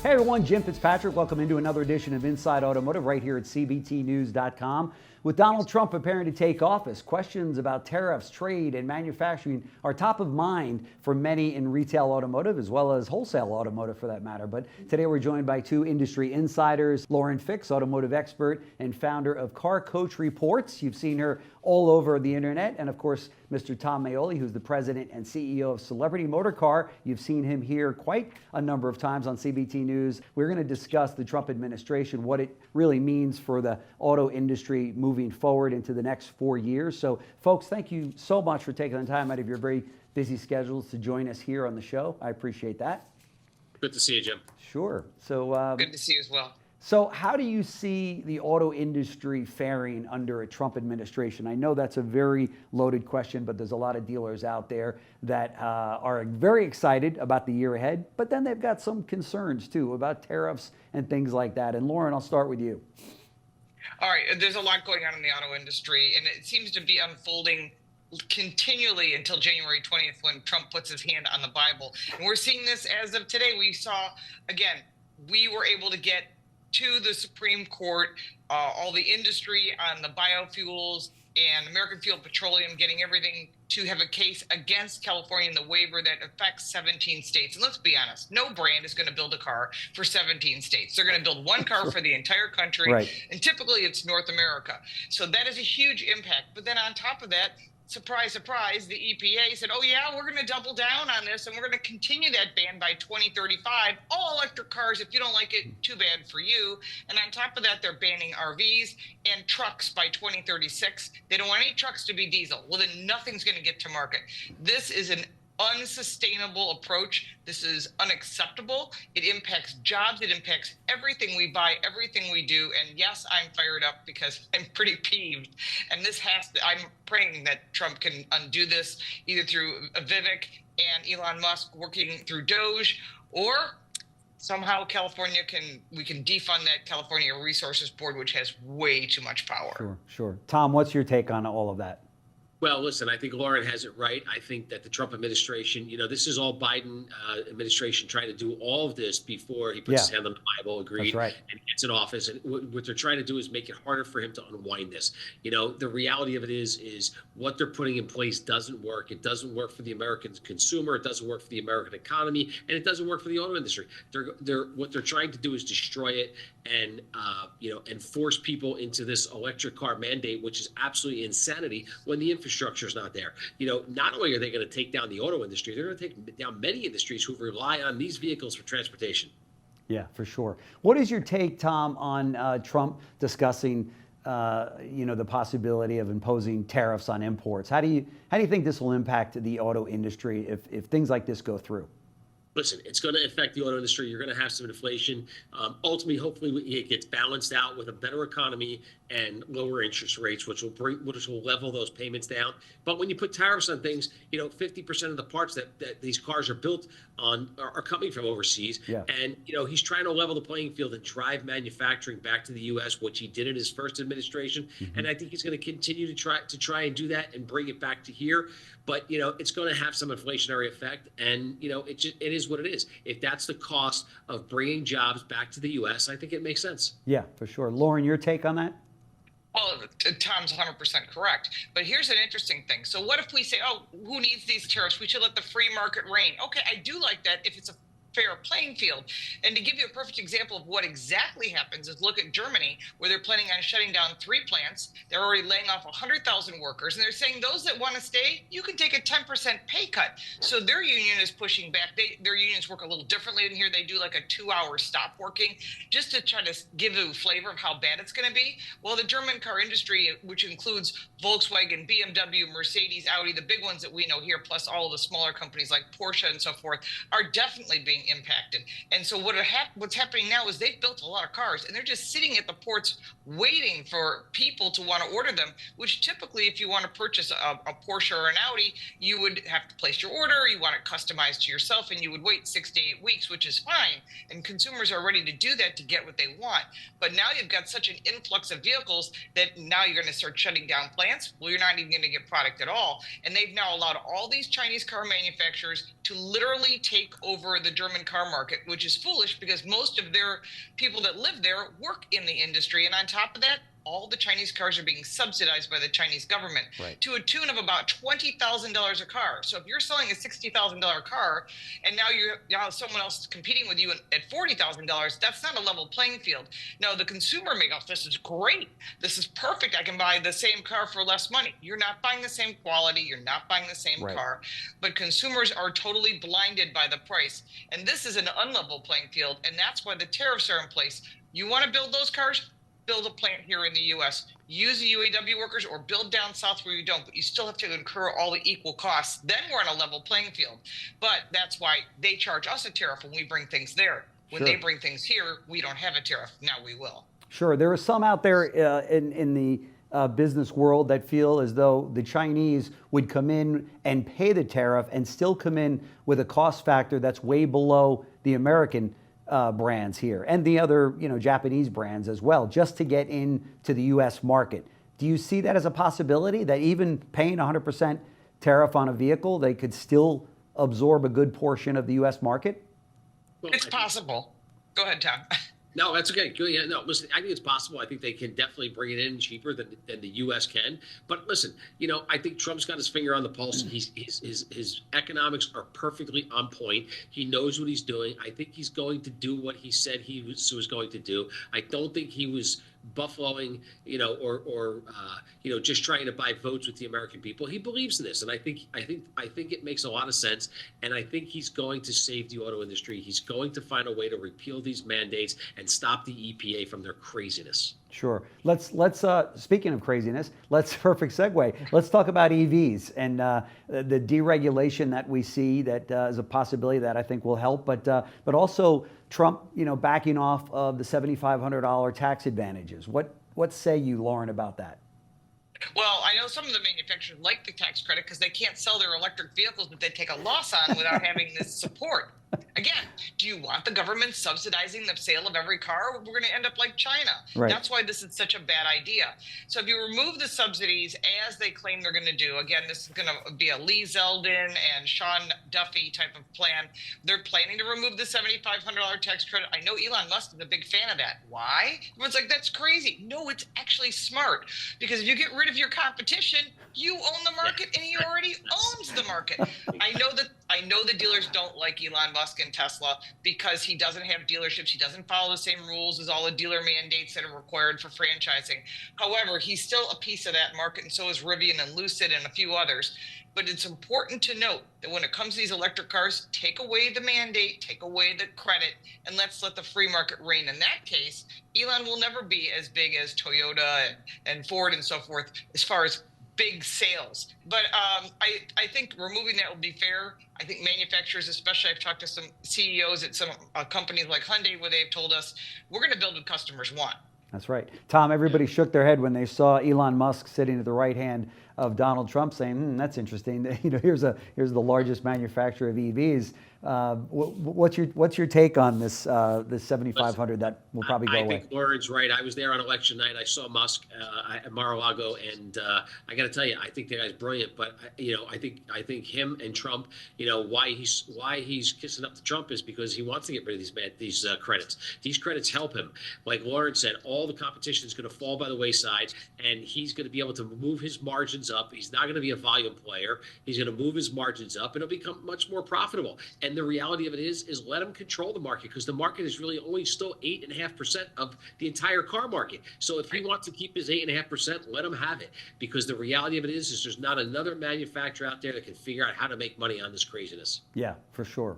Hey everyone, Jim Fitzpatrick. Welcome into another edition of Inside Automotive right here at cbtnews.com. With Donald Trump preparing to take office, questions about tariffs, trade, and manufacturing are top of mind for many in retail automotive as well as wholesale automotive for that matter. But today we're joined by two industry insiders, Lauren Fix, automotive expert and founder of Car Coach Reports. You've seen her all over the internet. And of course, Mr. Tom Maoli, who's the president and CEO of Celebrity Motor Car. You've seen him here quite a number of times on CBT News. We're going to discuss the Trump administration, what it really means for the auto industry moving forward into the next 4 years. So, folks, thank you so much for taking the time out of your very busy schedules to join us here on the show. I appreciate that. Good to see you, Jim. Sure. So, good to see you as well. So how do you see the auto industry faring under a Trump administration? I know that's a very loaded question, but there's a lot of dealers out there that are very excited about the year ahead, but then they've got some concerns too about tariffs and things like that. And Lauren, I'll start with you. All right, there's a lot going on in the auto industry, and it seems to be unfolding continually until January 20th when Trump puts his hand on the Bible. And we're seeing this as of today. We saw, again, we were able to get to the Supreme Court, all the industry on the biofuels and American Fuel Petroleum getting everything to have a case against California in the waiver that affects 17 states. And let's be honest, no brand is going to build a car for 17 states. They're going to build one car for the entire country, right. And typically it's North America. So that is a huge impact. But then on top of that, surprise, surprise, the EPA said, oh, yeah, we're going to double down on this, and we're going to continue that ban by 2035. All electric cars, if you don't like it, too bad for you. And on top of that, they're banning RVs and trucks by 2036. They don't want any trucks to be diesel. Well, then nothing's going to get to market. This is an unsustainable approach. This is unacceptable. It impacts jobs. It impacts everything we buy, everything we do. And yes, I'm fired up because I'm pretty peeved. And this I'm praying that Trump can undo this either through Vivek and Elon Musk working through Doge, or somehow we can defund that California Resources Board, which has way too much power. Sure. Tom, what's your take on all of that? Well, listen, I think Lauren has it right. I think that the Trump administration, this is all Biden administration trying to do all of this before he puts his hand on the Bible, agreed, right. And gets in office. And what they're trying to do is make it harder for him to unwind this. The reality of it is what they're putting in place doesn't work. It doesn't work for the American consumer. It doesn't work for the American economy, and it doesn't work for the auto industry. What they're trying to do is destroy it and force people into this electric car mandate, which is absolutely insanity when the infrastructure is not there. Not only are they going to take down the auto industry, they're going to take down many industries who rely on these vehicles for transportation. Yeah, for sure. What is your take, Tom, on Trump discussing the possibility of imposing tariffs on imports? How do you think this will impact the auto industry if things like this go through? Listen, it's going to affect the auto industry. You're going to have some inflation. Ultimately, hopefully, it gets balanced out with a better economy and lower interest rates, which will level those payments down. But when you put tariffs on things, 50% of the parts that these cars are built on are coming from overseas. Yeah. And he's trying to level the playing field and drive manufacturing back to the U.S., which he did in his first administration. Mm-hmm. And I think he's going to continue to try and do that and bring it back to here. But it's going to have some inflationary effect, and it is what it is. If that's the cost of bringing jobs back to the U.S., I think it makes sense. Yeah, for sure. Lauren, your take on that? Well, Tom's 100% correct. But here's an interesting thing. So what if we say, oh, who needs these tariffs? We should let the free market reign. Okay, I do like that if it's a fair playing field. And to give you a perfect example of what exactly happens is look at Germany, where they're planning on shutting down 3 plants. They're already laying off 100,000 workers, and they're saying those that want to stay, you can take a 10% pay cut. So their union is pushing back. Their unions work a little differently in here. They do like a 2-hour stop working just to try to give you a flavor of how bad it's going to be. Well, the German car industry, which includes Volkswagen, BMW, Mercedes, Audi, the big ones that we know here, plus all of the smaller companies like Porsche and so forth, are definitely being impacted. And so what's happening now is they've built a lot of cars, and they're just sitting at the ports waiting for people to want to order them, which typically if you want to purchase a Porsche or an Audi, you would have to place your order, you want it customized to yourself, and you would wait 6 to 8 weeks, which is fine. And consumers are ready to do that to get what they want. But now you've got such an influx of vehicles that now you're going to start shutting down plants. Well, you're not even going to get product at all. And they've now allowed all these Chinese car manufacturers to literally take over the German German car market, which is foolish because most of their people that live there work in the industry. And on top of that, all the Chinese cars are being subsidized by the Chinese government to a tune of about $20,000 a car. So if you're selling a $60,000 car and now someone else is competing with you at $40,000, that's not a level playing field. Now the consumer may go, this is great. This is perfect. I can buy the same car for less money. You're not buying the same quality. You're not buying the same car. But consumers are totally blinded by the price. And this is an unlevel playing field. And that's why the tariffs are in place. You want to build those cars? Build a plant here in the U.S., use the UAW workers, or build down south where you don't, but you still have to incur all the equal costs. Then we're on a level playing field. But that's why they charge us a tariff when we bring things there. When they bring things here, we don't have a tariff. Now we will. Sure. There are some out there in the business world that feel as though the Chinese would come in and pay the tariff and still come in with a cost factor that's way below the American brands here and the other, Japanese brands as well, just to get into the U.S. market. Do you see that as a possibility, that even paying 100% tariff on a vehicle, they could still absorb a good portion of the U.S. market? Well, it's possible. Go ahead, Tom. No, that's okay. Yeah, no, listen, I think it's possible. I think they can definitely bring it in cheaper than the U.S. can. But listen, I think Trump's got his finger on the pulse. His economics are perfectly on point. He knows what he's doing. I think he's going to do what he said he was going to do. I don't think he was buffaloing, or just trying to buy votes with the American people. He believes in this, and I think it makes a lot of sense. And I think he's going to save the auto industry. He's going to find a way to repeal these mandates and stop the EPA from their craziness. Sure. Let's speaking of craziness, perfect segue. Let's talk about EVs and the deregulation that we see that is a possibility that I think will help, but also Trump, backing off of the $7,500 tax advantages. What say you, Lauren, about that? Well, I know some of the manufacturers like the tax credit because they can't sell their electric vehicles that they take a loss on without having this support. Again, do you want the government subsidizing the sale of every car? We're going to end up like China. Right. That's why this is such a bad idea. So if you remove the subsidies as they claim they're going to do, again, this is going to be a Lee Zeldin and Sean Duffy type of plan. They're planning to remove the $7,500 tax credit. I know Elon Musk is a big fan of that. Why? Everyone's like, that's crazy. No, it's actually smart, because if you get rid of your competition, you own the market, and he already owns the market. I know the dealers don't like Elon Musk and Tesla because he doesn't have dealerships. He doesn't follow the same rules as all the dealer mandates that are required for franchising. However, he's still a piece of that market, and so is Rivian and Lucid and a few others. But it's important to note that when it comes to these electric cars, take away the mandate, take away the credit, and let's let the free market reign. In that case, Elon will never be as big as Toyota and Ford and so forth as far as big sales. But I think removing that will be fair. I think manufacturers, especially, I've talked to some CEOs at some companies like Hyundai where they've told us, we're going to build what customers want. That's right. Tom, everybody shook their head when they saw Elon Musk sitting at the right hand of Donald Trump saying, that's interesting. Here's the largest manufacturer of EVs. What's your take on this 7,500 that will probably go away? I think Lauren's right. I was there on election night. I saw Musk at Mar-a-Lago, and I got to tell you, I think the guy's brilliant. But I think him and Trump, why he's kissing up to Trump is because he wants to get rid of these credits. These credits help him. Like Lauren said, all the competition is going to fall by the wayside, and he's going to be able to move his margins up. He's not going to be a volume player. He's going to move his margins up, and it'll become much more profitable. And the reality of it is let him control the market, because the market is really only still 8.5% of the entire car market. So if he wants to keep his 8.5%, let him have it, because the reality of it is there's not another manufacturer out there that can figure out how to make money on this craziness. Yeah, for sure.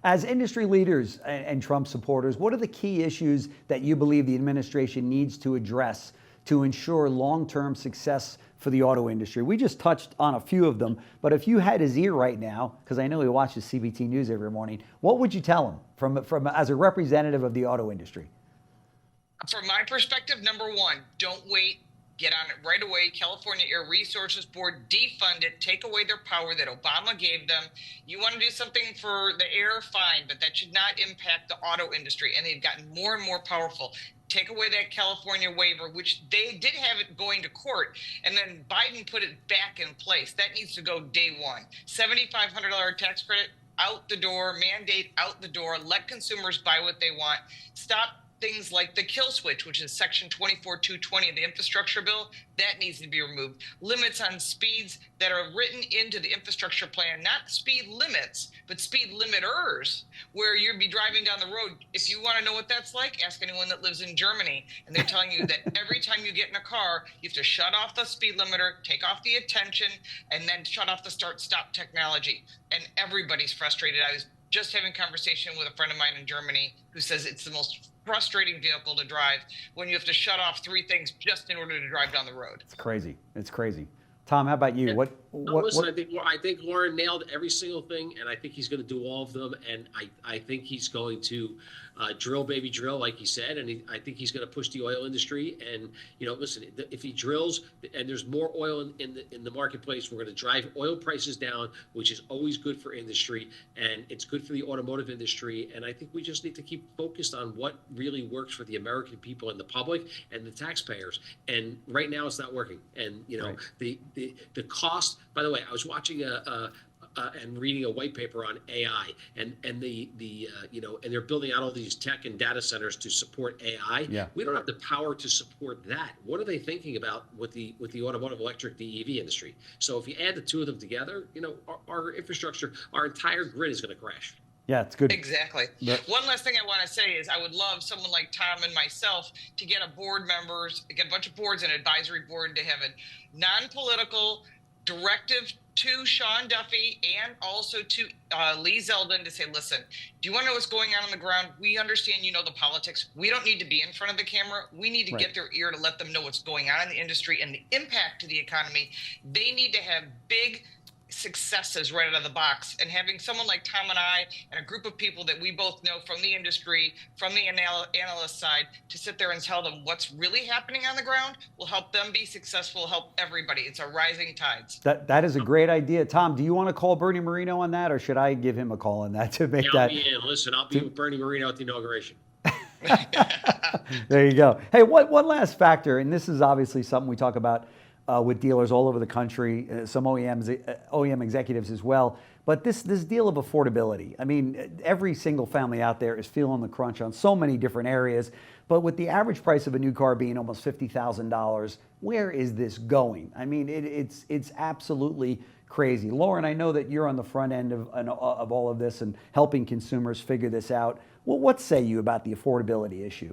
As industry leaders and Trump supporters, what are the key issues that you believe the administration needs to address to ensure long-term success for the auto industry? We just touched on a few of them, but if you had his ear right now, because I know he watches CBT News every morning, what would you tell him from as a representative of the auto industry? From my perspective, number one, don't wait. Get on it right away. California Air Resources Board, defund it, take away their power that Obama gave them. You want to do something for the air, fine, but that should not impact the auto industry. And they've gotten more and more powerful. Take away that California waiver, which they did have it going to court, and then Biden put it back in place. That needs to go day one. $7,500 tax credit, out the door, mandate out the door, let consumers buy what they want, stop things like the kill switch, which is section 24220 of the infrastructure bill, that needs to be removed. Limits on speeds that are written into the infrastructure plan, not speed limits, but speed limiters, where you'd be driving down the road. If you want to know what that's like, ask anyone that lives in Germany. And they're telling you that every time you get in a car, you have to shut off the speed limiter, take off the attention, and then shut off the start-stop technology. And everybody's frustrated. I was just having a conversation with a friend of mine in Germany who says it's the most frustrating vehicle to drive when you have to shut off 3 things just in order to drive down the road. It's crazy. It's crazy. Tom, how about you? Yeah. Listen, I think Lauren nailed every single thing, and I think he's going to do all of them. And I think he's going to drill, baby, drill, like he said. And I think he's going to push the oil industry. And listen, if he drills and there's more oil in the marketplace, we're going to drive oil prices down, which is always good for industry, and it's good for the automotive industry. And I think we just need to keep focused on what really works for the American people and the public and the taxpayers. And right now, it's not working. And Right. the cost. By the way, I was watching and reading a white paper on AI, and they're building out all these tech and data centers to support AI. Yeah. We don't have the power to support that. What are they thinking about with the automotive electric, the EV industry? So if you add the two of them together, our infrastructure, our entire grid is going to crash. Yeah, it's good. Exactly. One last thing I want to say is I would love someone like Tom and myself to get a bunch of boards and advisory board to have a non-political directive to Sean Duffy and also to Lee Zeldin to say, listen, do you want to know what's going on the ground? We understand the politics. We don't need to be in front of the camera. We need to get their ear to let them know what's going on in the industry and the impact to the economy. They need to have big successes right out of the box, and having someone like Tom and I and a group of people that we both know from the industry, from the analyst side, to sit there and tell them what's really happening on the ground will help them be successful, help everybody. It's a rising tides. That is a great idea. Tom, do you want to call Bernie Marino on that, or should I give him a call on that to make that? Listen, I'll be with Bernie Marino at the inauguration. There you go. Hey, one last factor, and this is obviously something we talk about with dealers all over the country, some OEM executives as well. But this deal of affordability, I mean, every single family out there is feeling the crunch on so many different areas. But with the average price of a new car being almost $50,000, where is this going? I mean, it's absolutely crazy. Lauren, I know that you're on the front end of all of this and helping consumers figure this out. Well, what say you about the affordability issue?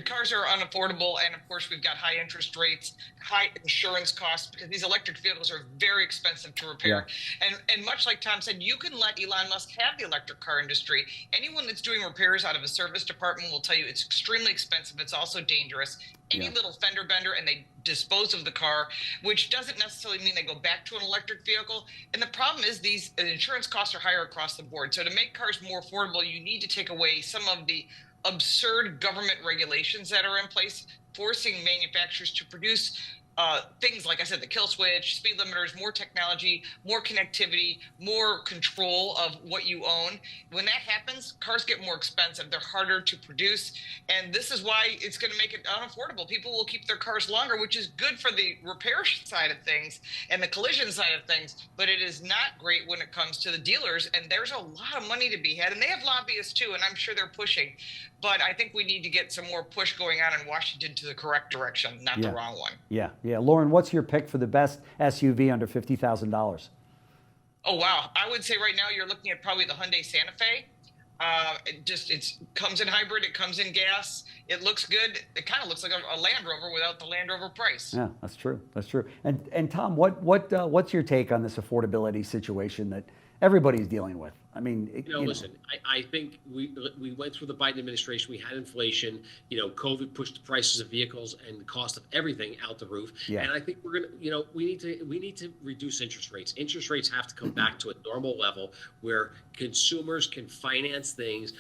Cars are unaffordable, and of course we've got high interest rates, high insurance costs, because these electric vehicles are very expensive to repair. Yeah. And much like Tom said, you can let Elon Musk have the electric car industry. Anyone that's doing repairs out of a service department will tell you it's extremely expensive. It's also dangerous. Any little fender bender and they dispose of the car, which doesn't necessarily mean they go back to an electric vehicle. And the problem is these insurance costs are higher across the board. So to make cars more affordable, you need to take away some of the absurd government regulations that are in place, forcing manufacturers to produce things, like I said, the kill switch, speed limiters, more technology, more connectivity, more control of what you own. When that happens, cars get more expensive. They're harder to produce. And this is why it's going to make it unaffordable. People will keep their cars longer, which is good for the repair side of things and the collision side of things. But it is not great when it comes to the dealers. And there's a lot of money to be had. And they have lobbyists too, and I'm sure they're pushing. But I think we need to get some more push going on in Washington to the correct direction, not the wrong one. Yeah. Lauren, what's your pick for the best SUV under $50,000? Oh, wow. I would say right now you're looking at probably the Hyundai Santa Fe. It comes in hybrid. It comes in gas. It looks good. It kind of looks like a Land Rover without the Land Rover price. Yeah, that's true. That's true. And Tom, what's your take on this affordability situation that everybody's dealing with? I mean, listen, I think we went through the Biden administration. We had inflation. COVID pushed the prices of vehicles and the cost of everything out the roof. Yeah. And I think we're gonna, we need to reduce interest rates. Interest rates have to come back to a normal level where consumers can finance things.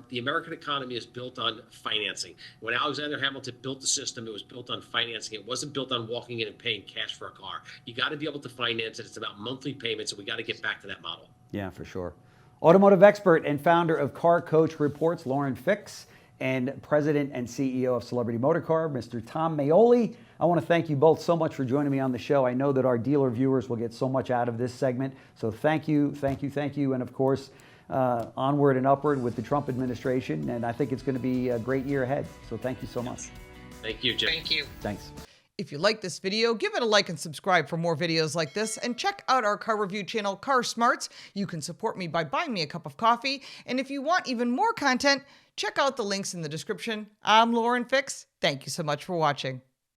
The American economy is built on financing. When Alexander Hamilton built the system, it was built on financing. It wasn't built on walking in and paying cash for a car. You got to be able to finance it. It's about monthly payments, and we got to get back to that model. Yeah, for sure. Automotive expert and founder of Car Coach Reports, Lauren Fix, and President and CEO of Celebrity Motorcar, Mr. Tom Maoli. I want to thank you both so much for joining me on the show. I know that our dealer viewers will get so much out of this segment. So thank you, thank you, thank you. And of course, onward and upward with the Trump administration. And I think it's going to be a great year ahead. So thank you so much. Thank you, Jim. Thank you. Thanks. If you like this video, give it a like and subscribe for more videos like this, and check out our car review channel, Car Smarts. You can support me by buying me a cup of coffee, and if you want even more content, check out the links in the description. I'm Lauren Fix. Thank you so much for watching.